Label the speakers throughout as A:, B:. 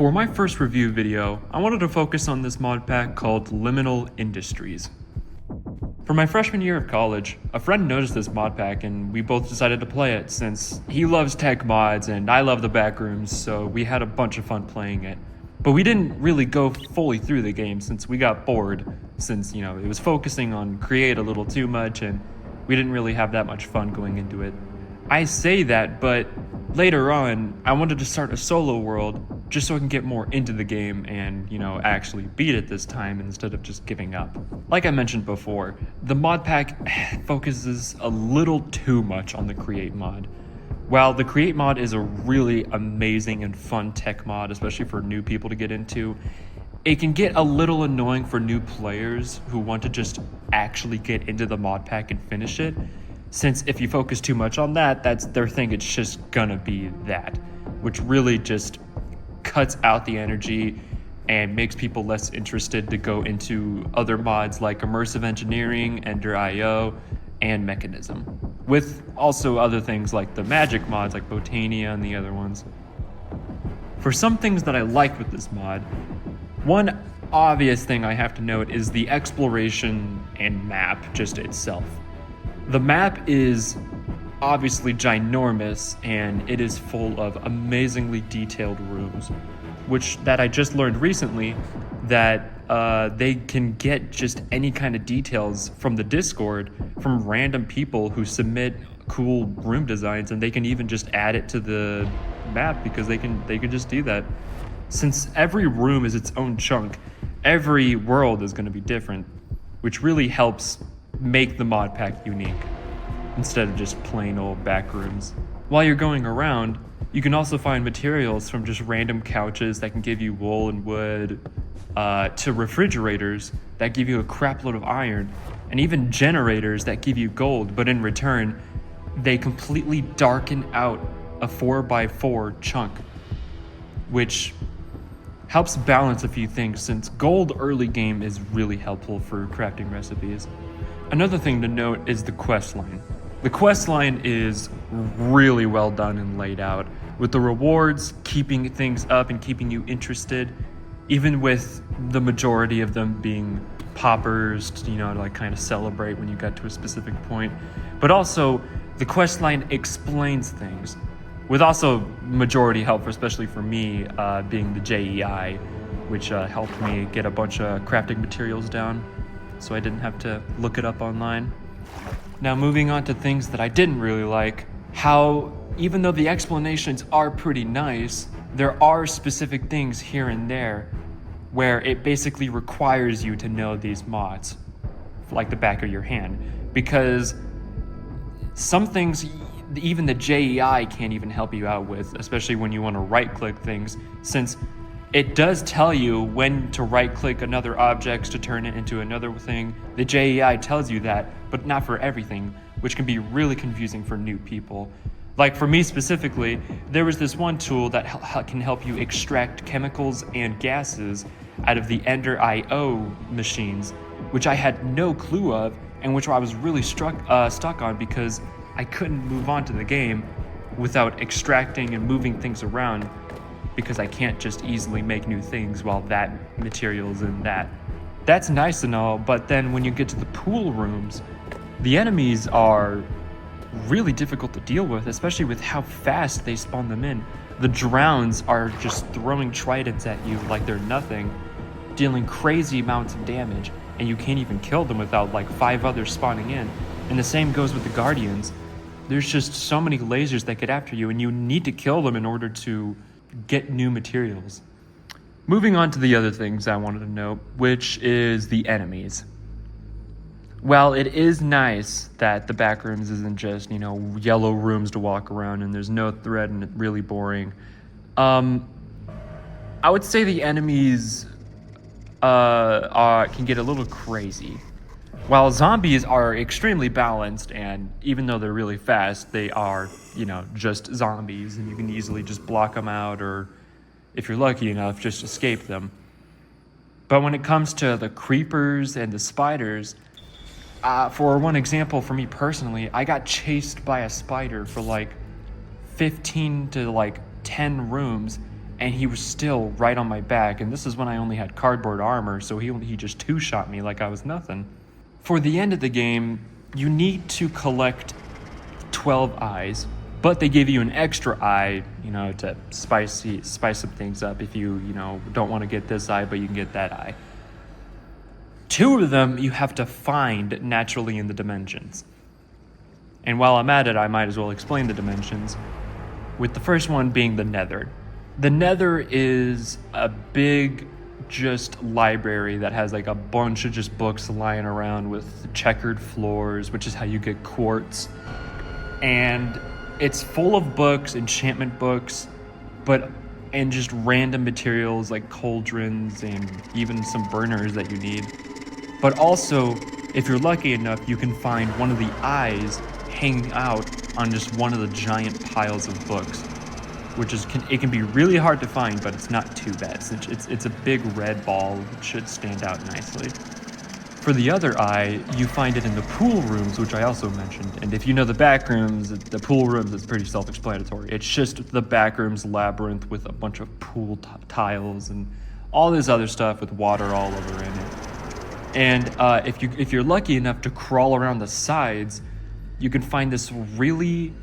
A: For my first review video, I wanted to focus on this mod pack called Liminal Industries. For my freshman year of college, a friend noticed this mod pack and we both decided to play it since he loves tech mods and I love the backrooms, so we had a bunch of fun playing it. But we didn't really go fully through the game since we got bored, since, it was focusing on create a little too much and we didn't really have that much fun going into it. I say that, but later on, I wanted to start a solo world just so I can get more into the game and, actually beat it this time instead of just giving up. Like I mentioned before, the mod pack focuses a little too much on the create mod. While the create mod is a really amazing and fun tech mod, especially for new people to get into, it can get a little annoying for new players who want to just actually get into the mod pack and finish it. Since if you focus too much on that, that's their thing, it's just gonna be that, which really just cuts out the energy and makes people less interested to go into other mods like Immersive Engineering, Ender IO, and Mechanism. With also other things like the magic mods like Botania and the other ones. For some things that I like with this mod, one obvious thing I have to note is the exploration and map just itself. The map is obviously ginormous and it is full of amazingly detailed rooms, which I just learned recently that they can get just any kind of details from the Discord from random people who submit cool room designs, and they can even just add it to the map because they can just do that. Since every room is its own chunk, every world is going to be different, which really helps make the mod pack unique instead of just plain old back rooms. While you're going around, you can also find materials from just random couches that can give you wool and wood, to refrigerators that give you a crap load of iron, and even generators that give you gold, but in return, they completely darken out a 4x4 chunk, which helps balance a few things since gold early game is really helpful for crafting recipes. Another thing to note is the quest line. The quest line is really well done and laid out, with the rewards keeping things up and keeping you interested, even with the majority of them being poppers, to kind of celebrate when you get to a specific point. But also, the quest line explains things, with also majority help, especially for me, being the JEI, which helped me get a bunch of crafting materials down, so I didn't have to look it up online. Now moving on to things that I didn't really like, how even though the explanations are pretty nice, there are specific things here and there where it basically requires you to know these mods like the back of your hand, because some things even the JEI can't even help you out with, especially when you want to right click things, since it does tell you when to right click another object to turn it into another thing. The JEI tells you that, but not for everything, which can be really confusing for new people. Like for me specifically, there was this one tool that can help you extract chemicals and gases out of the Ender IO machines, which I had no clue of, and which I was really stuck on because I couldn't move on to the game without extracting and moving things around, because I can't just easily make new things while that material's in that. That's nice and all, but then when you get to the pool rooms, the enemies are really difficult to deal with, especially with how fast they spawn them in. The drowns are just throwing tridents at you like they're nothing, dealing crazy amounts of damage, and you can't even kill them without like 5 others spawning in. And the same goes with the guardians. There's just so many lasers that get after you, and you need to kill them in order to get new materials. Moving on to the other things I wanted to note, which is the enemies. While it is nice that the back rooms isn't just, yellow rooms to walk around and there's no threat and it's really boring, I would say the enemies can get a little crazy. While zombies are extremely balanced, and even though they're really fast, they are, just zombies, and you can easily just block them out, or if you're lucky enough, just escape them. But when it comes to the creepers and the spiders, for one example, for me personally, I got chased by a spider for like 15 to 10 rooms, and he was still right on my back, and this is when I only had cardboard armor, so he just two-shot me like I was nothing. For the end of the game, you need to collect 12 eyes, but they give you an extra eye, to spice some things up if you don't want to get this eye, but you can get that eye. 2 of them you have to find naturally in the dimensions. And while I'm at it, I might as well explain the dimensions, with the first one being the Nether. The Nether is a big just library that has like a bunch of just books lying around with checkered floors, which is how you get quartz. And it's full of books, enchantment books, and just random materials like cauldrons and even some burners that you need. But also, if you're lucky enough, you can find one of the eyes hanging out on just one of the giant piles of books, which it can be really hard to find, but it's not too bad. It's a big red ball, which should stand out nicely. For the other eye, you find it in the pool rooms, which I also mentioned. And if you know the back rooms, the pool rooms is pretty self-explanatory. It's just the back rooms labyrinth with a bunch of pool tiles and all this other stuff with water all over in it. And if you're lucky enough to crawl around the sides, you can find this really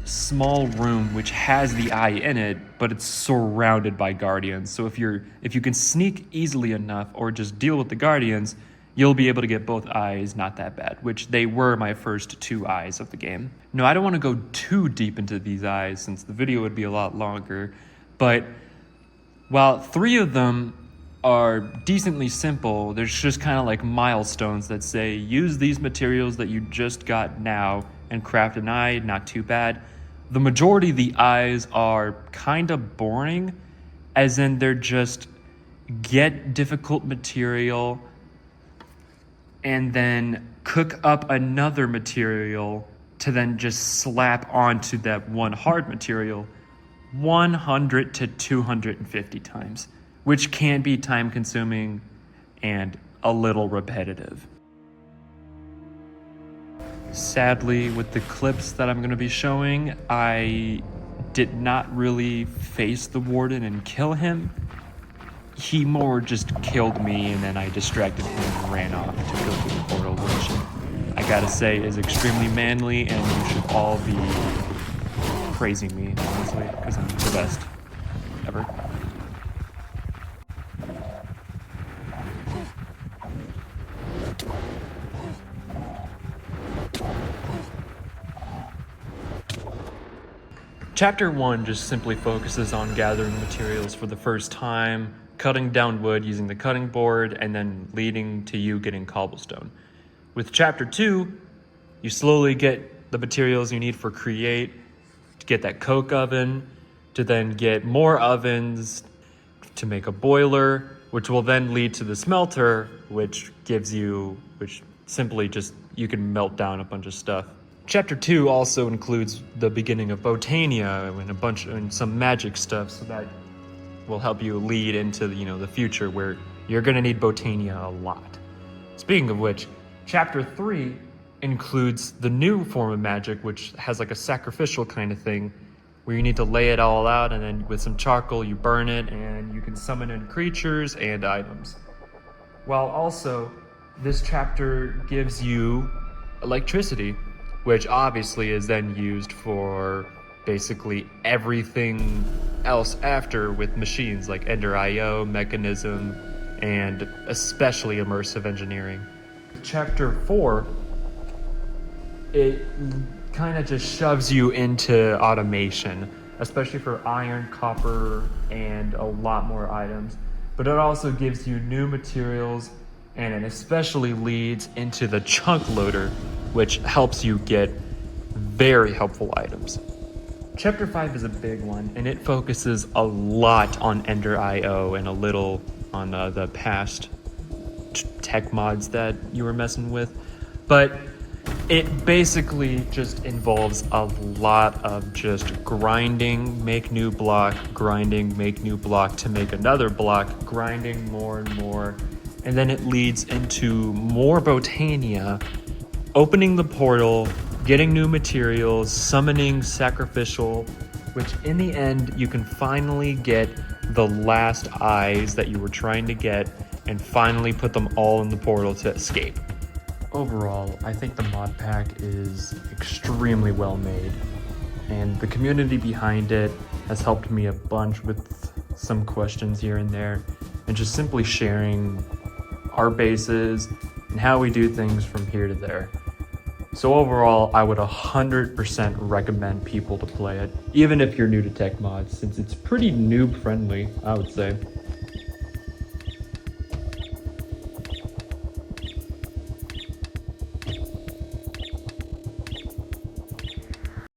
A: small room which has the eye in it, but it's surrounded by guardians. So if you can sneak easily enough or just deal with the guardians, you'll be able to get both eyes not that bad, which they were my first 2 eyes of the game. No, I don't want to go too deep into these eyes since the video would be a lot longer, but while 3 of them are decently simple, there's just kind of like milestones that say use these materials that you just got now and craft an eye, not too bad. The majority of the eyes are kind of boring, as in they're just get difficult material and then cook up another material to then just slap onto that one hard material 100 to 250 times, which can be time consuming and a little repetitive. Sadly, with the clips that I'm going to be showing, I did not really face the warden and kill him. He more just killed me, and then I distracted him and ran off to go through the portal, which I gotta say is extremely manly, and you should all be praising me, honestly, because I'm the best ever. Chapter 1 just simply focuses on gathering materials for the first time, cutting down wood using the cutting board, and then leading to you getting cobblestone. With Chapter 2, you slowly get the materials you need for create, to get that coke oven, to then get more ovens, to make a boiler, which will then lead to the smelter, which simply just, you can melt down a bunch of stuff. Chapter 2 also includes the beginning of Botania and some magic stuff, so that will help you lead into the future where you're going to need Botania a lot. Speaking of which, Chapter 3 includes the new form of magic, which has like a sacrificial kind of thing, where you need to lay it all out, and then with some charcoal you burn it, and you can summon in creatures and items. While also, this chapter gives you electricity, which obviously is then used for basically everything else after with machines like Ender IO, Mechanism, and especially immersive engineering. Chapter 4, it kind of just shoves you into automation, especially for iron, copper, and a lot more items. But it also gives you new materials, and it especially leads into the chunk loader, which helps you get very helpful items. Chapter 5 is a big one, and it focuses a lot on Ender IO and a little on the past tech mods that you were messing with. But it basically just involves a lot of just grinding, make new block, grinding, make new block to make another block, grinding more and more. And then it leads into more Botania, opening the portal, getting new materials, summoning sacrificial, which in the end you can finally get the last eyes that you were trying to get and finally put them all in the portal to escape. Overall, I think the mod pack is extremely well made, and the community behind it has helped me a bunch with some questions here and there, and just simply sharing our bases and how we do things from here to there. So overall, I would 100% recommend people to play it, even if you're new to tech mods, since it's pretty noob friendly, I would say.